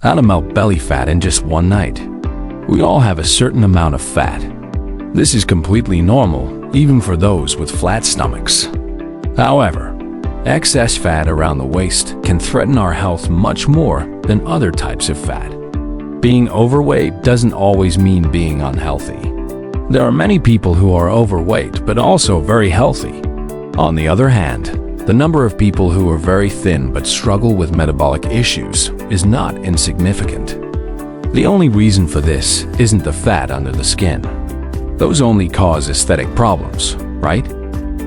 How to melt belly fat in just one night. We all have a certain amount of fat. This is completely normal, even for those with flat stomachs. However, excess fat around the waist can threaten our health much more than other types of fat. Being overweight doesn't always mean being unhealthy. There are many people who are overweight but also very healthy. On the other hand, the number of people who are very thin but struggle with metabolic issues is not insignificant. The only reason for this isn't the fat under the skin. Those only cause aesthetic problems, right?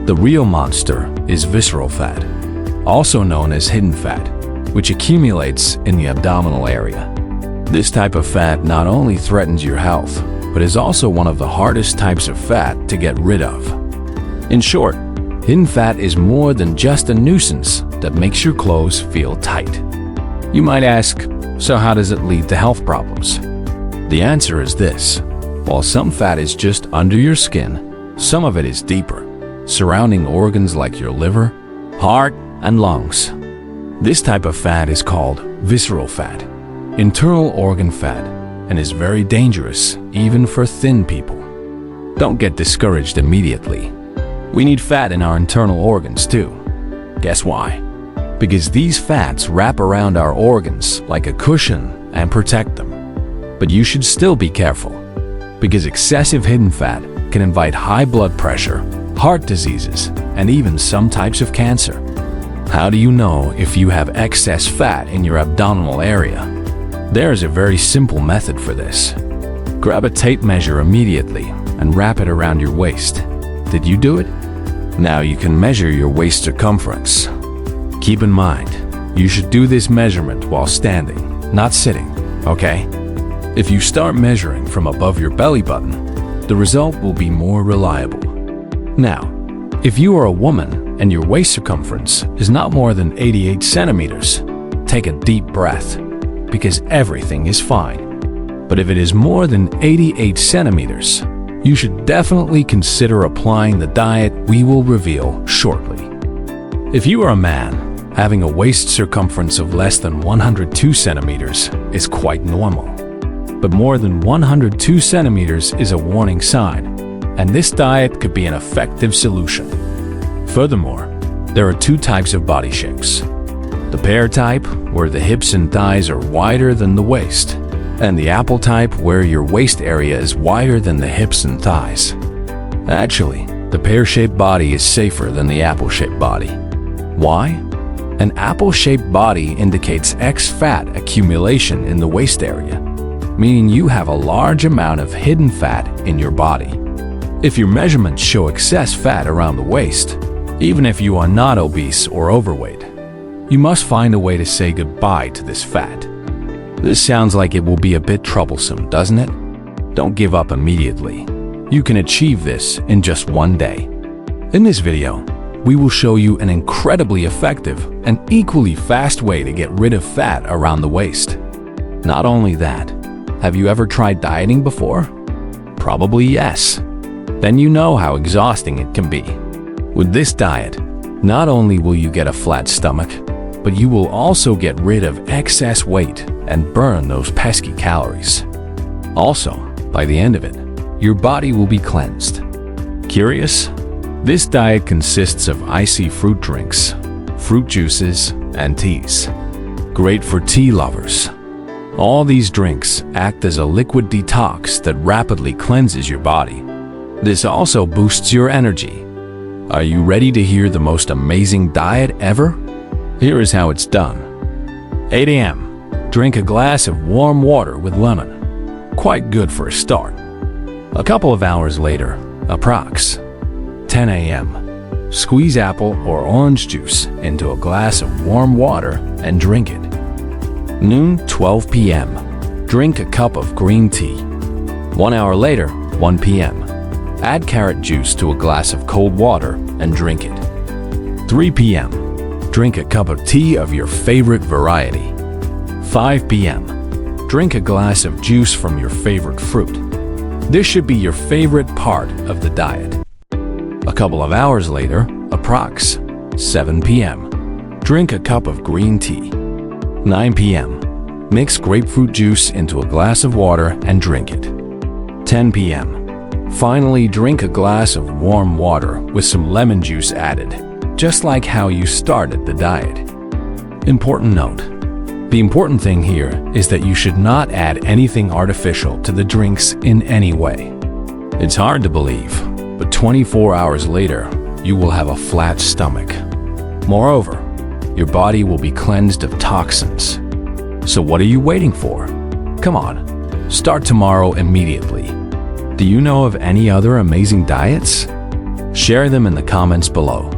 The real monster is visceral fat, also known as hidden fat, which accumulates in the abdominal area. This type of fat not only threatens your health, but is also one of the hardest types of fat to get rid of. In short, hidden fat is more than just a nuisance that makes your clothes feel tight. You might ask, so how does it lead to health problems? The answer is this. While some fat is just under your skin, some of it is deeper, surrounding organs like your liver, heart, and lungs. This type of fat is called visceral fat, internal organ fat, and is very dangerous even for thin people. Don't get discouraged immediately. We need fat in our internal organs too. Guess why? Because these fats wrap around our organs like a cushion and protect them. But you should still be careful, because excessive hidden fat can invite high blood pressure, heart diseases, and even some types of cancer. How do you know if you have excess fat in your abdominal area? There is a very simple method for this. Grab a tape measure immediately and wrap it around your waist. Did you do it? Now you can measure your waist circumference. Keep in mind, you should do this measurement while standing, not sitting, okay? If you start measuring from above your belly button, the result will be more reliable. Now, if you are a woman and your waist circumference is not more than 88 centimeters, take a deep breath, because everything is fine. But if it is more than 88 centimeters, you should definitely consider applying the diet we will reveal shortly. If you are a man, having a waist circumference of less than 102 centimeters is quite normal. But more than 102 centimeters is a warning sign, and this diet could be an effective solution. Furthermore, there are two types of body shapes. The pear type, where the hips and thighs are wider than the waist, and the apple type, where your waist area is wider than the hips and thighs. Actually, the pear-shaped body is safer than the apple-shaped body. Why? An apple-shaped body indicates fat accumulation in the waist area, meaning you have a large amount of hidden fat in your body. If your measurements show excess fat around the waist, even if you are not obese or overweight, you must find a way to say goodbye to this fat. This sounds like it will be a bit troublesome, doesn't it? Don't give up immediately. You can achieve this in just one day. In this video, we will show you an incredibly effective and equally fast way to get rid of fat around the waist. Not only that, have you ever tried dieting before? Probably yes. Then you know how exhausting it can be. With this diet, not only will you get a flat stomach, but you will also get rid of excess weight and burn those pesky calories. Also, by the end of it, your body will be cleansed. Curious? This diet consists of icy fruit drinks, fruit juices, and teas. Great for tea lovers. All these drinks act as a liquid detox that rapidly cleanses your body. This also boosts your energy. Are you ready to hear the most amazing diet ever? Here is how it's done. 8 a.m. Drink a glass of warm water with lemon. Quite good for a start. A couple of hours later, approx. 10 a.m. Squeeze apple or orange juice into a glass of warm water and drink it. Noon, 12 p.m. Drink a cup of green tea. 1 hour later, 1 p.m. Add carrot juice to a glass of cold water and drink it. 3 p.m. Drink a cup of tea of your favorite variety. 5 p.m. Drink a glass of juice from your favorite fruit. This should be your favorite part of the diet. A couple of hours later, approx. 7 p.m. Drink a cup of green tea. 9 p.m. Mix grapefruit juice into a glass of water and drink it. 10 p.m. Finally, drink a glass of warm water with some lemon juice added, just like how you started the diet. Important note: the important thing here is that you should not add anything artificial to the drinks in any way. It's hard to believe, but 24 hours later, you will have a flat stomach. Moreover, your body will be cleansed of toxins. So what are you waiting for? Come on, start tomorrow immediately. Do you know of any other amazing diets? Share them in the comments below.